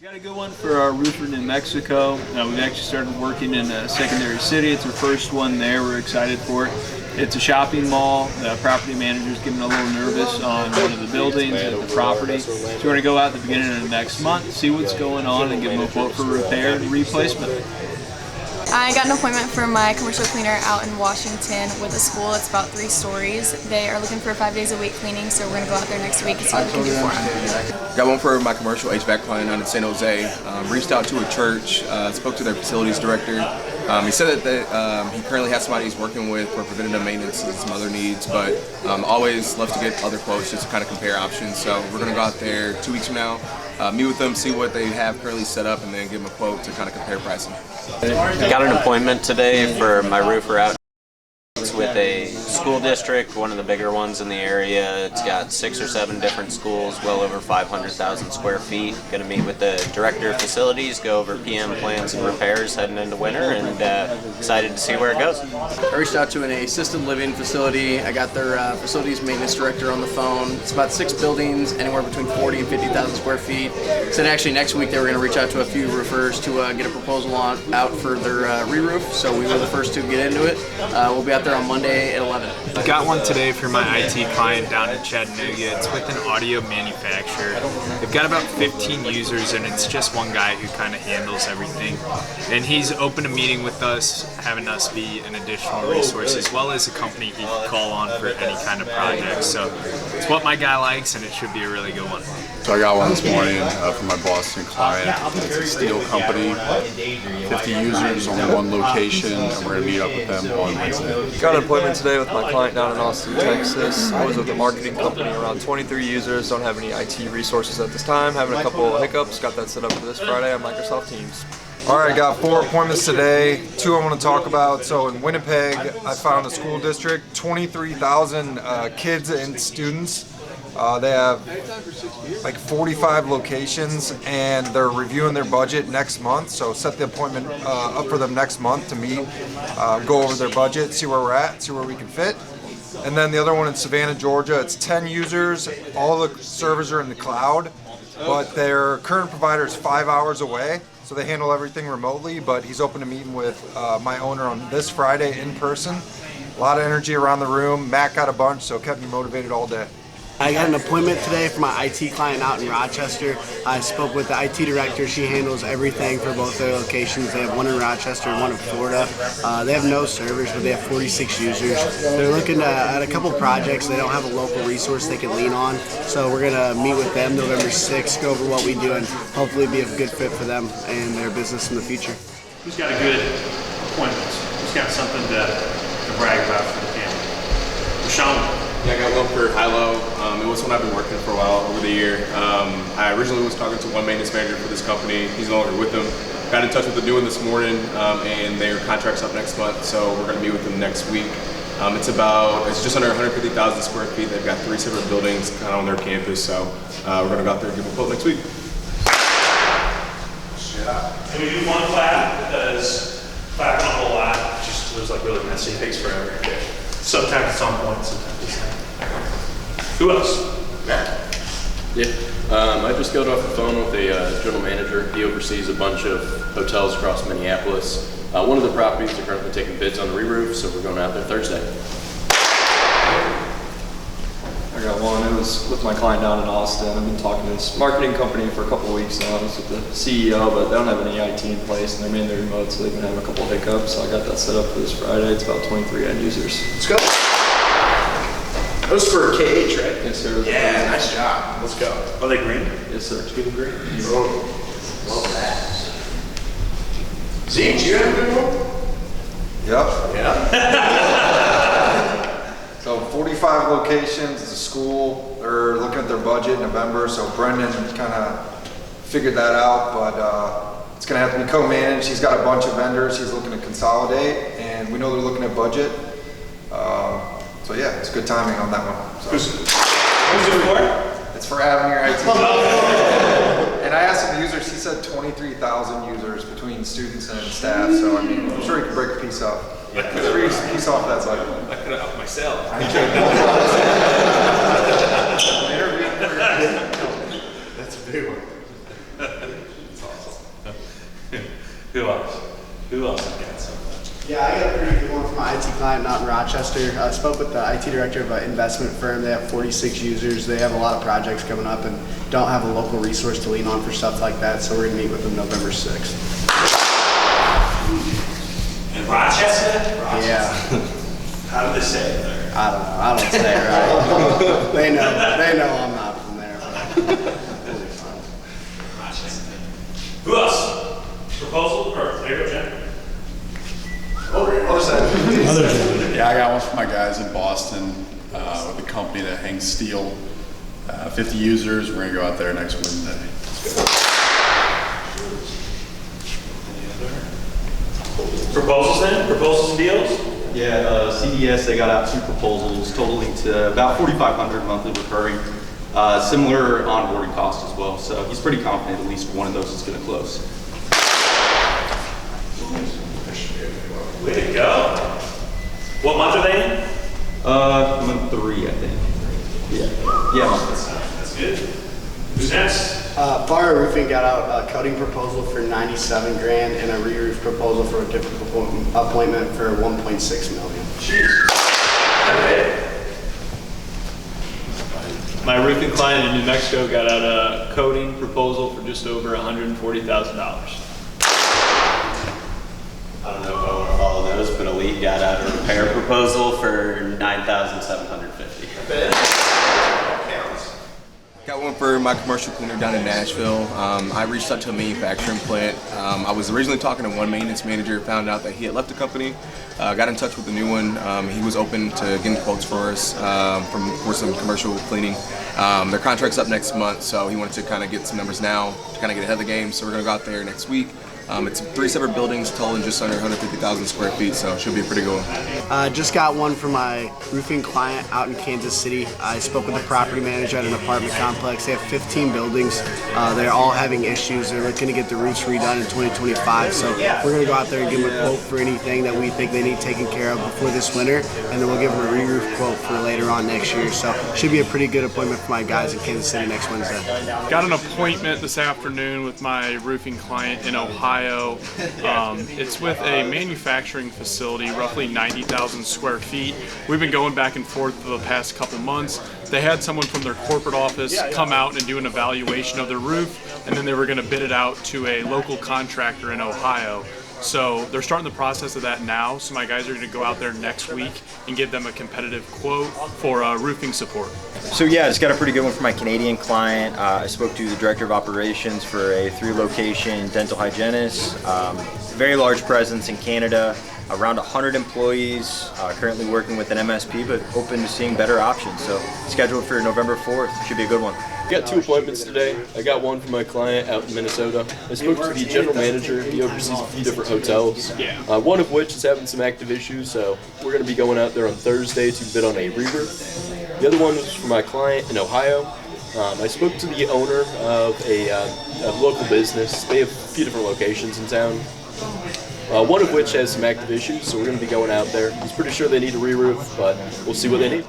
We got a good one for our roofer in New Mexico. We've actually started working in a secondary city. It's our first one there. We're excited for it. It's a shopping mall. The property manager's getting a little nervous on one of the buildings at the property. So we're going to go out at the beginning of the next month, see what's going on, and give them a quote for repair and replacement. I got an appointment for my commercial cleaner out in Washington with a school. It's about 3 stories. They are looking for 5 days a week cleaning, so we're going to go out there next week and see what we can do for them. Got one for my commercial HVAC client out in San Jose. Reached out to a church, spoke to their facilities director. He said that he currently has somebody he's working with for preventative maintenance and some other needs, but always loves to get other quotes just to kind of compare options. So we're going to go out there 2 weeks from now, meet with them, see what they have currently set up, and then give them a quote to kind of compare pricing. I got an appointment today for my roofer out. It's with a school district, one of the bigger ones in the area. It's got 6 or 7 different schools, well over 500,000 square feet. Going to meet with the director of facilities, go over PM plans and repairs heading into winter, and excited to see where it goes. I reached out to an assisted living facility. I got their facilities maintenance director on the phone. It's about 6 buildings, anywhere between 40 and 50,000 square feet. Said actually next week they were going to reach out to a few roofers to get a proposal out for their re-roof. So we were the first to get into it. We'll be out there on Monday at 11. I got one today for my IT client down in Chattanooga. It's with an audio manufacturer. They've got about 15 users, and it's just one guy who kind of handles everything. And he's open to meeting with us, having us be an additional resource, as well as a company he can call on for any kind of project. So it's what my guy likes, and it should be a really good one. So I got one this morning from my Boston client. It's a steel company, 50 users, only one location, and we're going to meet up with them on Wednesday. Got an appointment today with my client down in Austin, Texas. I was with a marketing company, around 23 users, don't have any IT resources at this time, having a couple of hiccups, got that set up for this Friday on Microsoft Teams. All right, got 4 appointments today, 2 I want to talk about. So in Winnipeg, I found a school district, 23,000 kids and students. They have like 45 locations, and they're reviewing their budget next month. So set the appointment up for them next month to meet, go over their budget, see where we're at, see where we can fit. And then the other one in Savannah, Georgia, it's 10 users. All the servers are in the cloud, but their current provider is 5 hours away. So they handle everything remotely, but he's open to meeting with my owner on this Friday in person. A lot of energy around the room. Matt got a bunch, so it kept me motivated all day. I got an appointment today for my IT client out in Rochester. I spoke with the IT director. She handles everything for both their locations. They have one in Rochester and one in Florida. They have no servers, but they have 46 users. They're looking at a couple projects. They don't have a local resource they can lean on. So we're going to meet with them November 6th, go over what we do, and hopefully be a good fit for them and their business in the future. Who's got a good appointment? Who's got something to brag about for the family? RaShaun. Yeah, I got one for high-low. It was one I've been working for a while over the year. I originally was talking to one maintenance manager for this company. He's no longer with them. Got in touch with the new one this morning, and their contract's up next month, so we're going to meet with them next week. It's just under 150,000 square feet. They've got 3 separate buildings kind of on their campus, so we're going to go out there and give them a quote next week. Can we do one clap? Because clapping a whole lot just was like really messy. It takes forever. Sometimes it's on point, sometimes it's not. Who else? Yeah, I just got off the phone with a general manager. He oversees a bunch of hotels across Minneapolis. One of the properties are currently taking bids on the re-roof, so we're going out there Thursday. I got one. It was with my client down in Austin. I've been talking to this marketing company for a couple of weeks now. I was with the CEO, but they don't have any IT in place, and they're mainly remote, so they've been having a couple of hiccups. So I got that set up for this Friday. It's about 23 end users. Let's go. Those for KH, right? Yes, sir. Yeah, nice job. Let's go. Are they green? Yes, sir. It's good green. Love that. Zeke, do you have a good one? Yep. Yeah. So 45 locations, it's a school. They're looking at their budget in November, so Brennan kind of figured that out, but it's going to have to be co-managed. He's got a bunch of vendors he's looking to consolidate, and we know they're looking at budget. So yeah, it's good timing on that one. So. Who's it for? It's for Avenir IT. And I asked him the users, he said 23,000 users between students and staff, so I mean, I'm sure he could break a piece up. Piece off that's like. I could have helped myself. That's a big one. Who else has got something? Yeah, I got a pretty good one from my IT client out in Rochester. I spoke with the IT director of an investment firm. They have 46 users. They have a lot of projects coming up and don't have a local resource to lean on for stuff like that. So we're going to meet with them November 6th. In Rochester? Yeah. How do they say it there? I don't know. I don't say it right. They know I'm not from there. Rochester. Who else? Proposal or there you go, Jen? Yeah, I got one for my guys in Boston with a company that hangs steel. 50 users. We're gonna go out there next Wednesday. Proposals then? Proposals and deals? Yeah, CDS, they got out 2 proposals totaling to about $4,500 monthly recurring. Similar onboarding cost as well. So he's pretty confident at least one of those is going to close. Way to go. What month are they in? Month 3, I think. Yeah, month 3. That's good. Who's next? Fire Roofing got out a coating proposal for $97 grand and a re-roof proposal for a different appointment for $1.6 million. Jeez. My roofing client in New Mexico got out a coating proposal for just over $140,000. I don't know if I want to follow those, but Elite got out a repair proposal for $9,750. Got one for my commercial cleaner down in Nashville. I reached out to a manufacturing plant. I was originally talking to one maintenance manager, found out that he had left the company, got in touch with the new one. He was open to getting quotes for us for some commercial cleaning. Their contract's up next month, so he wanted to kind of get some numbers now to kind of get ahead of the game. So we're going to go out there next week. It's 3 separate buildings, totaling just under 150,000 square feet, so it should be a pretty good one. Just got one for my roofing client out in Kansas City. I spoke with the property manager at an apartment complex. They have 15 buildings. They're all having issues. They're looking to get the roofs redone in 2025, so we're going to go out there and give them a quote for anything that we think they need taken care of before this winter, and then we'll give them a re-roof quote for later on next year. So should be a pretty good appointment for my guys in Kansas City next Wednesday. Got an appointment this afternoon with my roofing client in Ohio. It's with a manufacturing facility, roughly 90,000 square feet. We've been going back and forth for the past couple months. They had someone from their corporate office come out and do an evaluation of their roof, and then they were going to bid it out to a local contractor in Ohio. So they're starting the process of that now. So my guys are going to go out there next week and give them a competitive quote for roofing support. So yeah, I just got a pretty good one for my Canadian client. I spoke to the director of operations for a 3-location dental hygienist. Very large presence in Canada, around 100 employees, currently working with an MSP, but open to seeing better options. So scheduled for November 4th, should be a good one. I got 2 appointments today. I got one for my client out in Minnesota. I spoke to the general manager. He oversees a few different hotels, one of which is having some active issues, so we're going to be going out there on Thursday to bid on a re-roof. The other one was for my client in Ohio. I spoke to the owner of a local business. They have a few different locations in town, one of which has some active issues, so we're going to be going out there. He's pretty sure they need a re-roof, but we'll see what they need.